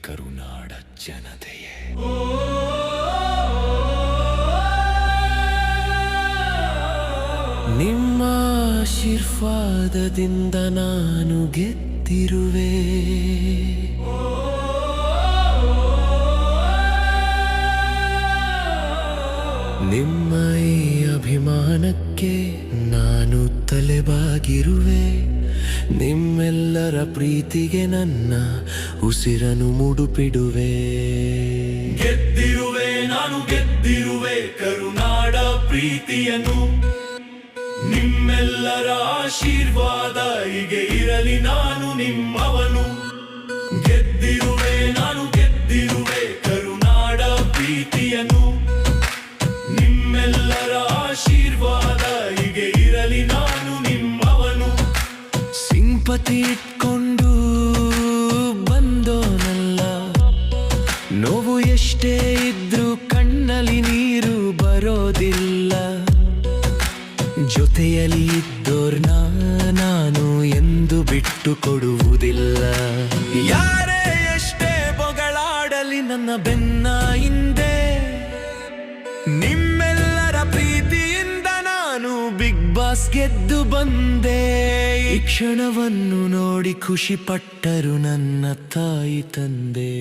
ಕರುನಾಡ ಜನತೆಯೇ. ನಿಮ್ಮ ಆಶೀರ್ವಾದದಿಂದ ನಾನು ಗೆದ್ದಿರುವೆ. ನಿಮ್ಮ ಈ ಅಭಿಮಾನಕ್ಕೆ ನಾನು ತಲೆಬಾಗಿರುವೆ. ನಿಮ್ಮೆಲ್ಲರ ಪ್ರೀತಿಗೆ ನನ್ನ ಉಸಿರನ್ನು ಮುಡುಪಿಡುವೆ. ಗೆದ್ದಿರುವೆ ನಾನು ಗೆದ್ದಿರುವೆ ಕರುನಾಡ ಪ್ರೀತಿಯನ್ನು. ನಿಮ್ಮೆಲ್ಲರ ಆಶೀರ್ವಾದ ಹೀಗೆ ಇರಲಿ, ನಾನು ನಿಮ್ಮವನು. ಗೆದ್ದಿರುವೆ ನಾನು ಗೆದ್ದಿರುವೆ ಕರುನಾಡ ಪ್ರೀತಿಯನ್ನು. ನಿಮ್ಮೆಲ್ಲರ ಆಶೀರ್ವಾದ ಹೀಗೆ ಇರಲಿ, ನಾನು ನಿಮ್ಮವನು. ಸಿಂಪತಿ ಇಟ್ಕೊಂಡು ಬಂದೋನಲ್ಲ, ನೋವು ಎಷ್ಟೇ ಇದ್ರೂ ಕಣ್ಣಲ್ಲಿ ನೀರು ಬರೋದಿಲ್ಲ. ಜೊತೆಯಲ್ಲಿ ಇದ್ದೋರ್ನ ನಾನು ಎಂದು ಬಿಟ್ಟು ಕೊಡುವುದಿಲ್ಲ. ಯಾರೇ ಎಷ್ಟೇ ಬೊಗಳಾಡಲಿ ನನ್ನ ಬೆನ್ನ ಹಿಂದೆ, ನಿಮ್ಮೆಲ್ಲರ ಪ್ರೀತಿಯಿಂದ ನಾನು ಬಿಗ್ ಬಾಸ್ ಗೆದ್ದು ಬಂದೆ. ಈ ಕ್ಷಣವನ್ನು ನೋಡಿ ಖುಷಿ ಪಟ್ಟರು ನನ್ನ ತಾಯಿ ತಂದೆ.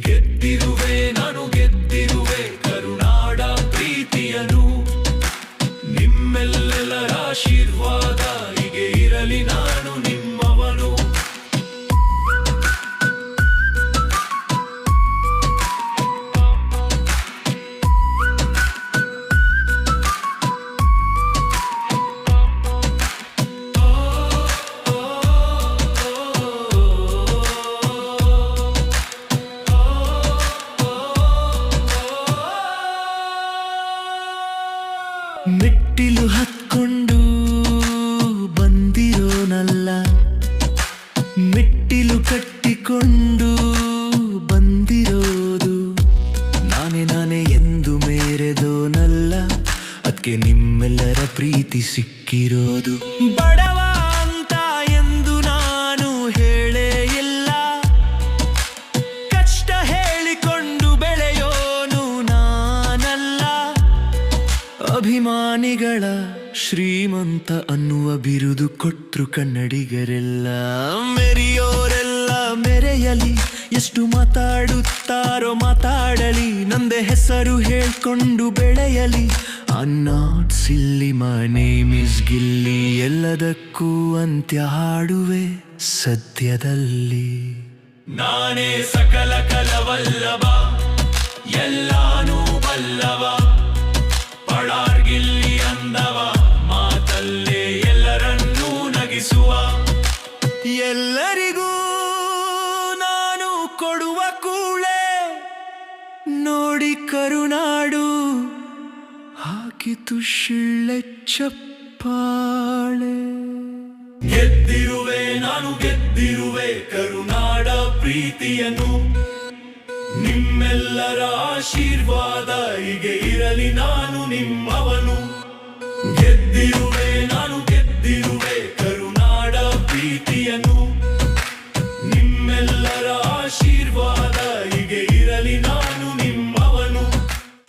ಗೆದ್ದಿರುವೆ ನಾನು ಗೆದ್ದಿರುವೆ ಕರುನಾಡ ಪ್ರೀತಿಯನ್ನು. ನಿಮ್ಮೆಲ್ಲರ ಆಶೀರ್ವಾದ ಹೀಗೆ ಇರಲಿ, ನಾನು ನಿಮ್ಮವನು. ಮೆಟ್ಟಿಲು ಹತ್ಕೊಂಡು ಬಂದಿರೋನಲ್ಲ, ಮೆಟ್ಟಿಲು ಕಟ್ಟಿಕೊಂಡು ಬಂದಿರೋದು. ನಾನೇ ಎಂದು ಮೇರೆದೋನಲ್ಲ, ಅದಕ್ಕೆ ನಿಮ್ಮೆಲ್ಲರ ಪ್ರೀತಿ ಸಿಕ್ಕಿರೋದು. ಬಡವ ಅಂತ ಎಂದು ನಾನು ಹೇಳೇ ಇಲ್ಲ, ಕಷ್ಟ ಹೇಳಿಕೊಂಡು ಬೆಳೆಯೋನು ನಾನಲ್ಲ. ಅಭಿಮಾನಿಗಳ ಶ್ರೀಮಂತ ಅನ್ನುವ ಬಿರುದು ಕೊಟ್ರು ಕನ್ನಡಿಗರೆಲ್ಲ. ಮೆರೆಯೋರೆಲ್ಲ ಮೆರೆಯಲಿ, ಎಷ್ಟು ಮಾತಾಡುತ್ತಾರೋ ಮಾತಾಡಲಿ. ನಂದೇ ಹೆಸರು ಹೇಳ್ಕೊಂಡು ಬೆಳೆಯಲಿ. Not silly, my name is Gilli. ಎಲ್ಲದಕ್ಕೂ ಅಂತ್ಯ ಹಾಡುವೆ ಸದ್ಯದಲ್ಲಿ. ನಾನೇ ಸಕಲ ಕಲವಲ್ಲವ, ಎಲ್ಲಾನೂ ಬಲ್ಲವ. ಪಡಾರ್ಗಿಲ್ಲಿ ಅಂದವ, ಮಾತಲ್ಲೇ ಎಲ್ಲರನ್ನೂ ನಗಿಸುವ. ಎಲ್ಲರಿಗೂ ನಾನು ಕೊಡುವ ಕೂಳೆ ನೋಡಿ ಕರುನಾಡು ಹಾಕಿತು ಶಿಳ್ಳೆ ಚಪ್ಪಾಳೆ. ಗೆದ್ದಿರುವೆ ನಾನು ಗೆದ್ದಿರುವೆ ಕರುನಾಡ ಪ್ರೀತಿಯನ್ನು. ನಿಮ್ಮೆಲ್ಲರ ಆಶೀರ್ವಾದ ಹೀಗೆ ಇರಲಿ, ನಾನು ನಿಮ್ಮವನು. ಗೆದ್ದಿರುವೆ ನಾನು